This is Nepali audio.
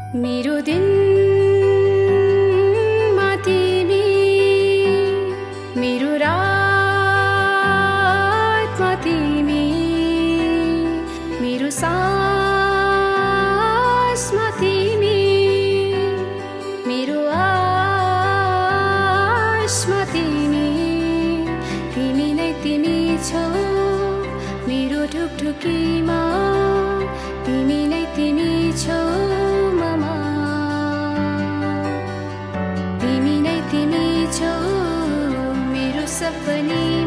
मेरो दिनमा तिमी, मेरो रातमा तिमी, मेरो सासमा तिमी, मेरो आशमा तिमी, तिमी नै तिमी छौ मेरो ढुकढुकीमा, तिमी नै तिमी छौ मामा, तिमी नै तिमी छौ मेरो सपनी।